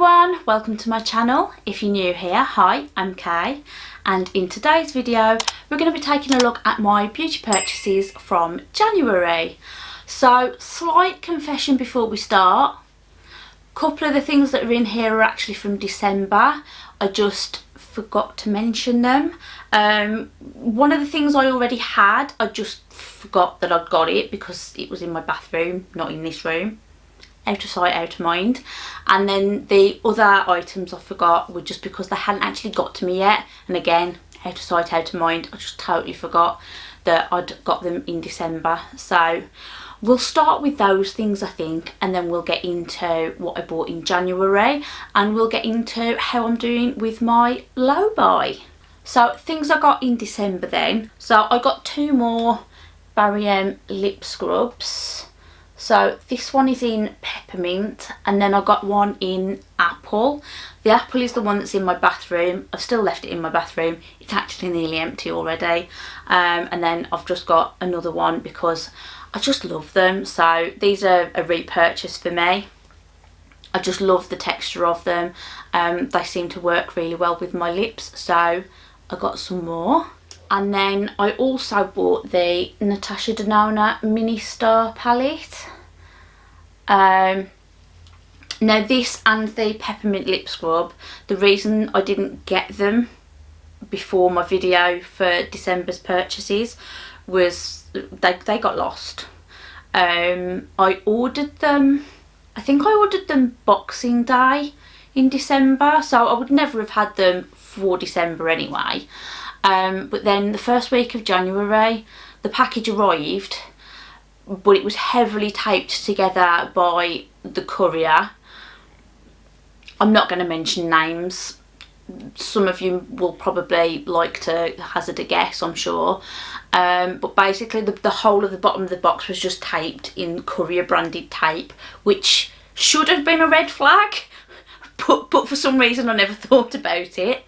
everyone, welcome to my channel. If you're new here, hi, I'm Kay, and in today's video we're going to be taking a look at my beauty purchases from January. So, slight confession before we start. A couple of the things that are in here are actually from December. I just forgot to mention them. One of the things I already had, I just forgot that I'd got it because it was in my bathroom, not in this room. Out of sight, out of mind. And then the other items I forgot were just because they hadn't actually got to me yet, and again, out of sight, out of mind. I just totally forgot that I'd got them in December. So we'll start with those things, I think, and then we'll get into what I bought in January, and we'll get into how I'm doing with my low buy. So things I got in December then. So I got two more Barry lip scrubs. So this one is in peppermint, and then I got one in apple. The apple is the one that's in my bathroom. I've still left it in my bathroom. It's actually nearly empty already. And then I've just got another one because I just love them. So these are a repurchase for me. I just love the texture of them. They seem to work really well with my lips. So I got some more. And then I also bought the Natasha Denona Mini Star palette. Now this and the peppermint lip scrub, the reason I didn't get them before my video for December's purchases was they got lost. I ordered them, I think I ordered them Boxing Day in December, so I would never have had them for December anyway. But then the first week of January the package arrived, but it was heavily taped together by the courier. I'm not going to mention names. Some of you will probably like to hazard a guess, I'm sure. But basically the whole of the bottom of the box was just taped in courier branded tape, which should have been a red flag, but for some reason I never thought about it.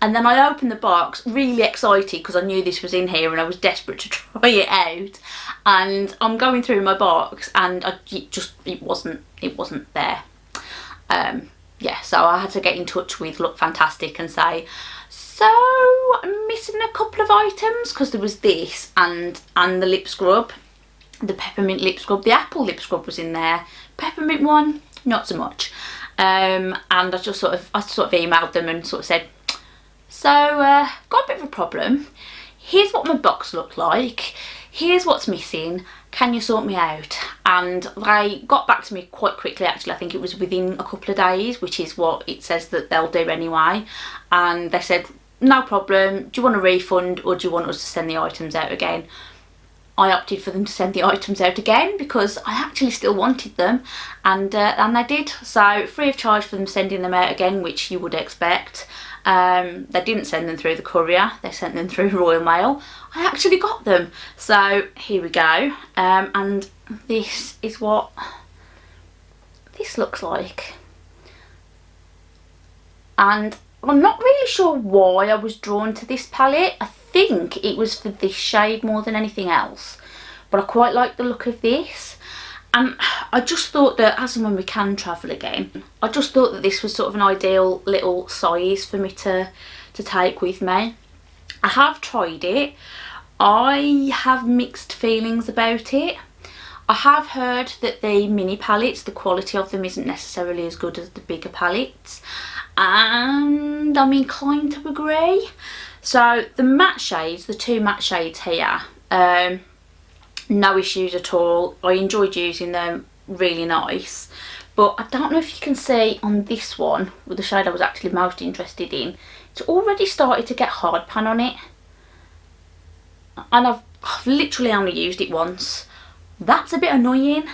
And then I opened the box, really excited because I knew this was in here and I was desperate to try it out. And I'm going through my box and it wasn't there. Yeah, so I had to get in touch with Look Fantastic and say, so I'm missing a couple of items, because there was this and the lip scrub, the peppermint lip scrub. The apple lip scrub was in there, peppermint one not so much. And I sort of emailed them and sort of said, so, got a bit of a problem. Here's what my box looked like. Here's what's missing. Can you sort me out? And they got back to me quite quickly, actually. I think it was within a couple of days, which is what it says that they'll do anyway. And they said, no problem. Do you want a refund or do you want us to send the items out again? I opted for them to send the items out again because I actually still wanted them, and they did. So free of charge for them sending them out again, which you would expect. They didn't send them through the courier, they sent them through Royal Mail. I actually got them. So here we go. And this is what this looks like. And I'm not really sure why I was drawn to this palette. I think it was for this shade more than anything else. But I quite like the look of this. And I just thought that as and when we can travel again, I just thought that this was sort of an ideal little size for me to take with me. I have tried it. I have mixed feelings about it. I have heard that the mini palettes, the quality of them isn't necessarily as good as the bigger palettes. And I'm inclined to agree. So the matte shades, the two matte shades here, no issues at all. I enjoyed using them, really nice. But I don't know if you can see on this one, with the shade I was actually most interested in, it's already started to get hard pan on it. And I've literally only used it once. That's a bit annoying.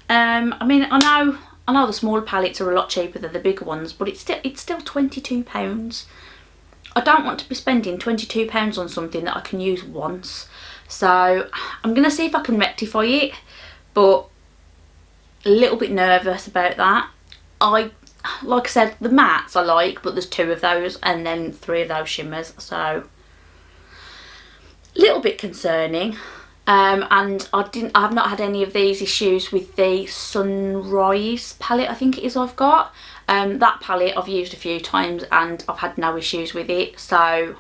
I mean, I know the smaller palettes are a lot cheaper than the bigger ones, but it's still £22. I don't want to be spending £22 on something that I can use once. So I'm going to see if I can rectify it, but a little bit nervous about that. Like I said, the mattes I like, but there's two of those and then three of those shimmers, so a little bit concerning. and I have not had any of these issues with the Sunrise palette, I think it is I've got. That palette I've used a few times and I've had no issues with it, so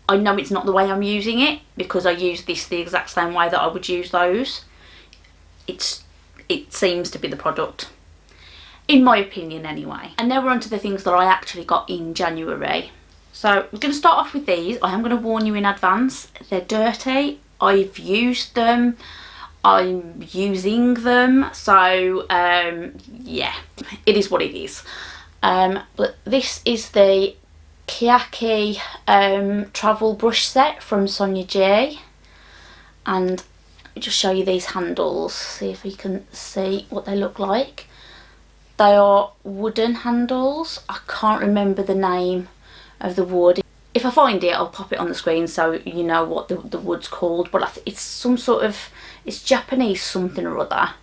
I know it's not the way I'm using it, because I use this the exact same way that I would use those. It seems to be the product, in my opinion anyway. And now we're on to the things that I actually got in January. So we're going to start off with these. I am going to warn you in advance, they're dirty. I've used them, I'm using them, so yeah, it is what it is. But this is the Kiyaki travel brush set from Sonia J, and let me just show you these handles, see if you can see what they look like. They are wooden handles. I can't remember the name of the wood. If I find it, I'll pop it on the screen so you know what the wood's called, but it's some sort of, it's Japanese something or other.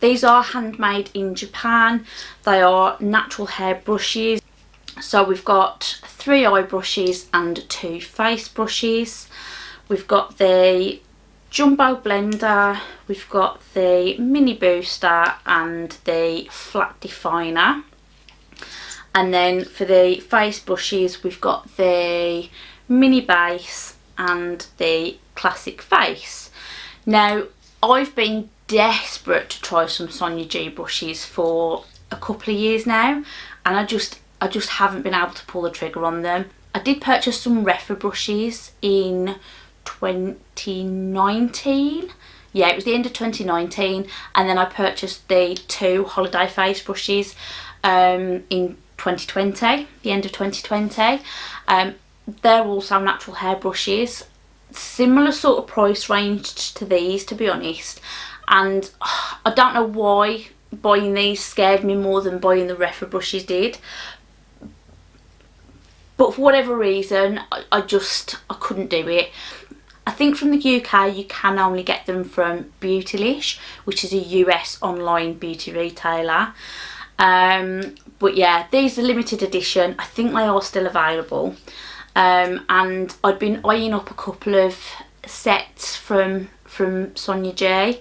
These are handmade in Japan. They are natural hair brushes. So we've got 3 eye brushes and 2 face brushes. We've got the jumbo blender, we've got the mini booster and the flat definer. And then for the face brushes, we've got the mini base and the classic face. Now, I've been desperate to try some Sonia G brushes for a couple of years now, and I just haven't been able to pull the trigger on them. I did purchase some Refa brushes in 2019. Yeah, it was the end of 2019, and then I purchased the 2 holiday face brushes in 2020, the end of 2020. They're also natural hair brushes, similar sort of price range to these, to be honest, and I don't know why buying these scared me more than buying the Refa brushes did, but for whatever reason I couldn't do it. I think from the UK you can only get them from Beautylish, which is a US online beauty retailer. But yeah, these are limited edition. I think they are still available. And I'd been eyeing up a couple of sets from Sonia J,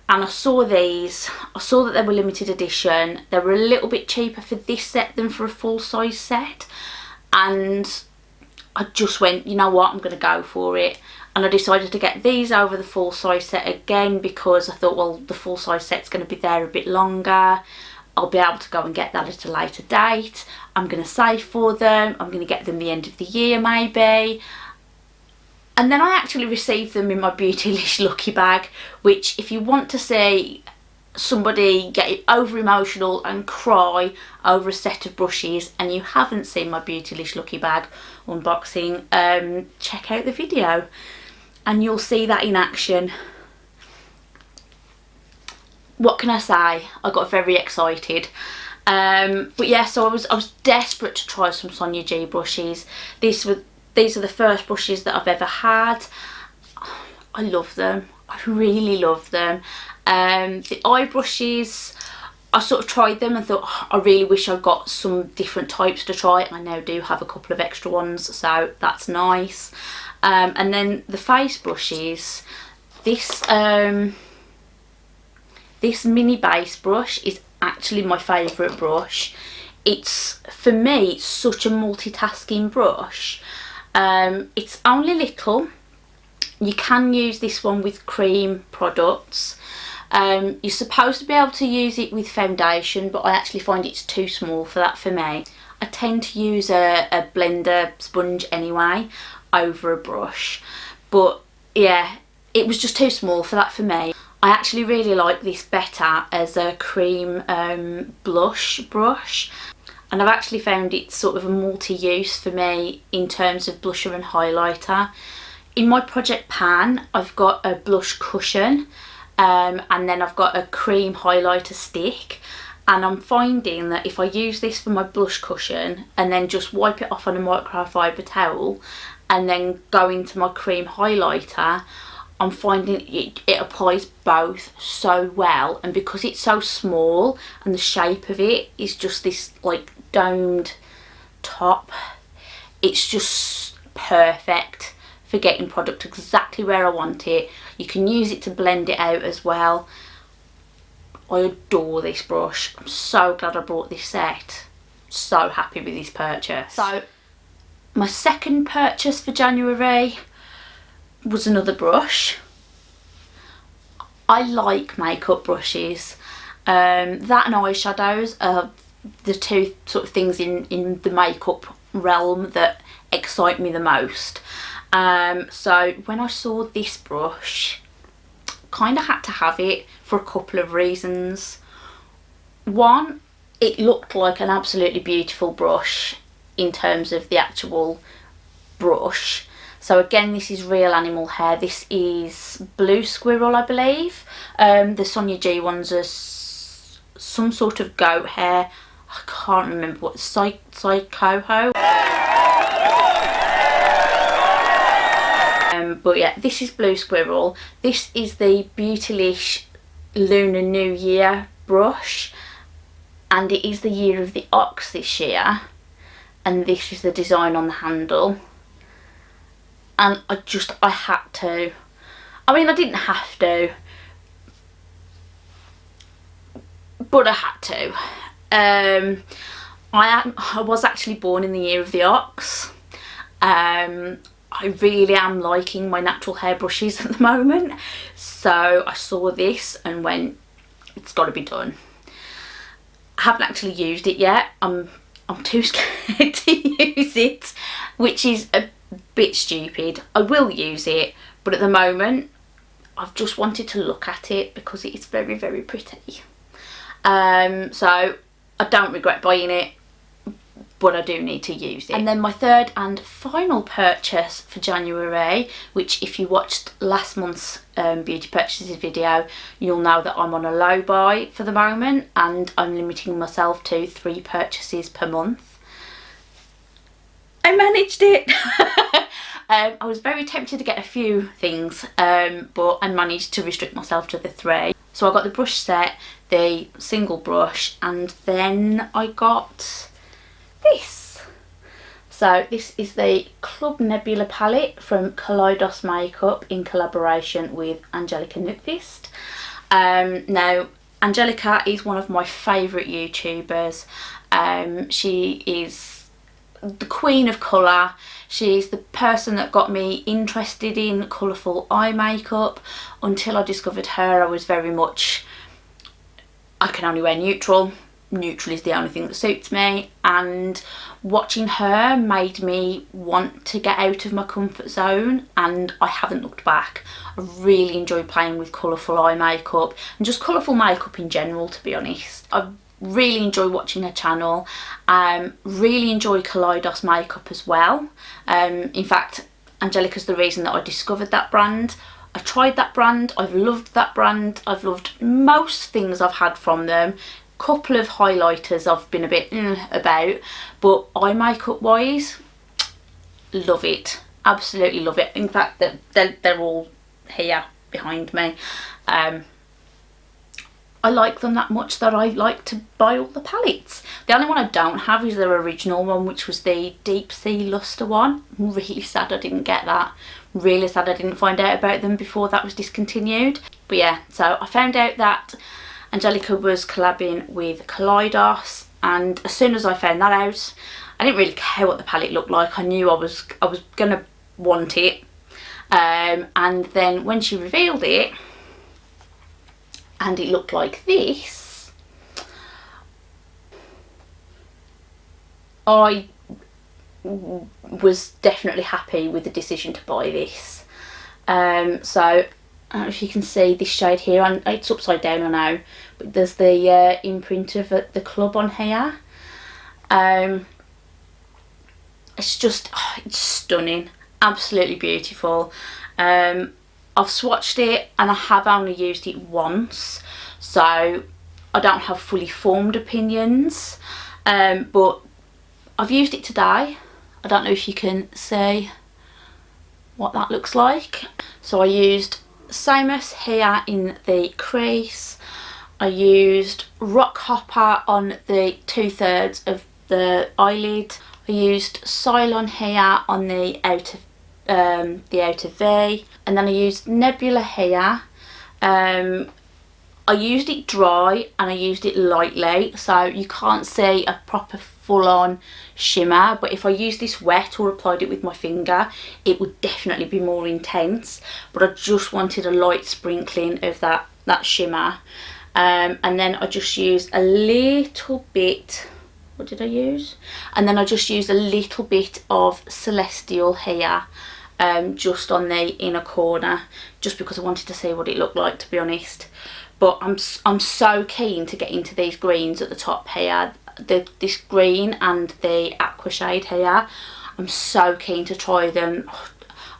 and I saw these. I saw that they were limited edition. They were a little bit cheaper for this set than for a full size set, and I just went, you know what, I'm going to go for it. And I decided to get these over the full size set again, because I thought, well, the full size set's going to be there a bit longer. I'll be able to go and get that at a later date. I'm going to save for them. I'm going to get them the end of the year maybe. And then I actually received them in my Beautylish lucky bag, which, if you want to see somebody get over emotional and cry over a set of brushes and you haven't seen my Beautylish lucky bag unboxing, check out the video and you'll see that in action. What can I say? I got very excited. But yeah, so I was desperate to try some Sonia G brushes. These are the first brushes that I've ever had. I love them. I really love them. The eye brushes, I sort of tried them and thought, oh, I really wish I got some different types to try. I now do have a couple of extra ones, so that's nice. And then the face brushes, this mini base brush is actually my favourite brush. It's, for me, it's such a multitasking brush. It's only little. You can use this one with cream products. You're supposed to be able to use it with foundation, but I actually find it's too small for that for me. I tend to use a blender sponge anyway over a brush, but yeah, it was just too small for that for me. I actually really like this better as a cream blush brush, and I've actually found it sort of a multi-use for me in terms of blusher and highlighter. In my project pan, I've got a blush cushion, and then I've got a cream highlighter stick, and I'm finding that if I use this for my blush cushion and then just wipe it off on a microfiber towel and then go into my cream highlighter, I'm finding it applies both so well, and because it's so small and the shape of it is just this like domed top, it's just perfect for getting product exactly where I want it. You can use it to blend it out as well. I adore this brush. I'm so glad I bought this set. So happy with this purchase. So my second purchase for January was another brush. I like makeup brushes. That and eyeshadows are the two sort of things in the makeup realm that excite me the most. So when I saw this brush, kind of had to have it for a couple of reasons. One, it looked like an absolutely beautiful brush in terms of the actual brush. So again, this is real animal hair. This is Blue Squirrel, I believe. The Sonia G ones are some sort of goat hair. I can't remember what, Psychoho. But yeah, this is Blue Squirrel. This is the Beautylish Lunar New Year brush, and it is the year of the ox this year, and this is the design on the handle. And I had to. I mean, I didn't have to, but I had to. I was actually born in the year of the ox. I really am liking my natural hair brushes at the moment, so I saw this and went, it's got to be done. I haven't actually used it yet. I'm too scared to use it, which is a bit stupid. I will use it, but at the moment I've just wanted to look at it because it is very, very pretty. So I don't regret buying it, but I do need to use it. And then my third and final purchase for January, which if you watched last month's beauty purchases video, you'll know that I'm on a low buy for the moment and I'm limiting myself to 3 purchases per month. I managed it. I was very tempted to get a few things, but I managed to restrict myself to the 3. So I got the brush set, the single brush, and then I got this. So this is the Club Nebula palette from Kaleidos Makeup in collaboration with Angelica Nyqvist. Now Angelica is one of my favourite YouTubers. She is the queen of colour. She's the person that got me interested in colourful eye makeup. Until I discovered her, I was very much, I can only wear neutral. Neutral is the only thing that suits me, and watching her made me want to get out of my comfort zone, and I haven't looked back. I really enjoy playing with colourful eye makeup and just colourful makeup in general, to be honest. I really enjoy watching her channel. Really enjoy Kaleidos makeup as well. In fact, Angelica's the reason that I discovered that brand. I tried that brand, I've loved that brand, I've loved most things I've had from them. Couple of highlighters I've been a bit about, but eye makeup wise, love it, absolutely love it. In fact, they're all here behind me. I like them that much that I like to buy all the palettes. The only one I don't have is their original one, which was the Deep Sea Luster one. I'm really sad I didn't get that. Really sad I didn't find out about them before that was discontinued. But yeah, so I found out that Angelica was collabing with Kaleidos, and as soon as I found that out, I didn't really care what the palette looked like. I knew I was gonna want it. And then when she revealed it, and it looked like this, I was definitely happy with the decision to buy this. So I don't know if you can see this shade here, and it's upside down I know, but there's the imprint of the club on here. It's just, it's stunning, absolutely beautiful. I've swatched it and I have only used it once, so I don't have fully formed opinions, but I've used it today. I don't know if you can see what that looks like. So I used Samus here in the crease. I used Rock Hopper on the 2/3 of the eyelid. I used Cylon here on the outer the outer V, and then I used Nebula here. I used it dry and I used it lightly, so you can't see a proper full-on shimmer, but if I used this wet or applied it with my finger, it would definitely be more intense. But I just wanted a light sprinkling of that shimmer. And then I just used a little bit, what did I use? And then I just used a little bit of Celestial here, just on the inner corner, just because I wanted to see what it looked like, to be honest. But I'm so keen to get into these greens at the top here, this green and the aqua shade here. I'm so keen to try them.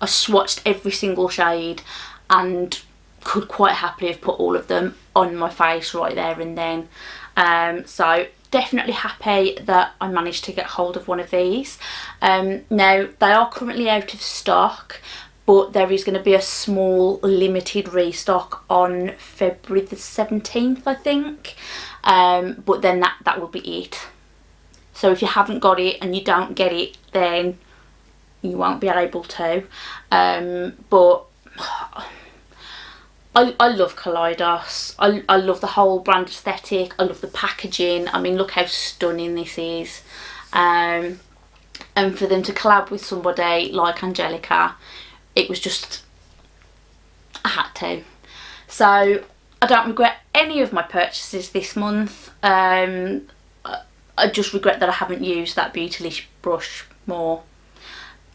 I swatched every single shade and could quite happily have put all of them on my face right there and then. So definitely happy that I managed to get hold of one of these. Now they are currently out of stock, but there is going to be a small limited restock on February the 17th, I think. But then that will be it. So if you haven't got it and you don't get it, then you won't be able to. But I love Kaleidos. I love the whole brand aesthetic. I love the packaging. I mean, look how stunning this is. And for them to collab with somebody like Angelica, it was just, I had to. So I don't regret any of my purchases this month. I just regret that I haven't used that Beautylish brush more,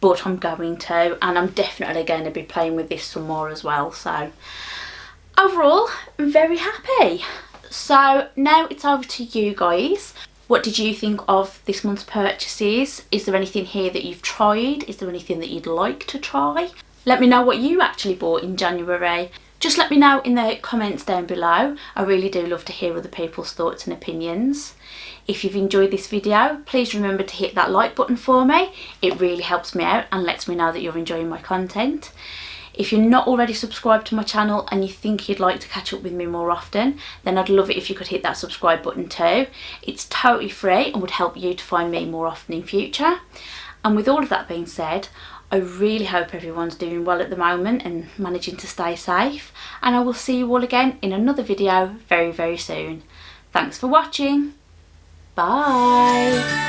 but I'm going to, and I'm definitely going to be playing with this some more as well. So overall, I'm very happy. So now it's over to you guys. What did you think of this month's purchases? Is there anything here that you've tried? Is there anything that you'd like to try? Let me know what you actually bought in January. Just let me know in the comments down below. I really do love to hear other people's thoughts and opinions. If you've enjoyed this video, please remember to hit that like button for me. It really helps me out and lets me know that you're enjoying my content. If you're not already subscribed to my channel and you think you'd like to catch up with me more often, then I'd love it if you could hit that subscribe button too. It's totally free and would help you to find me more often in future. And with all of that being said, I really hope everyone's doing well at the moment and managing to stay safe. And I will see you all again in another video very, very soon. Thanks for watching. Bye.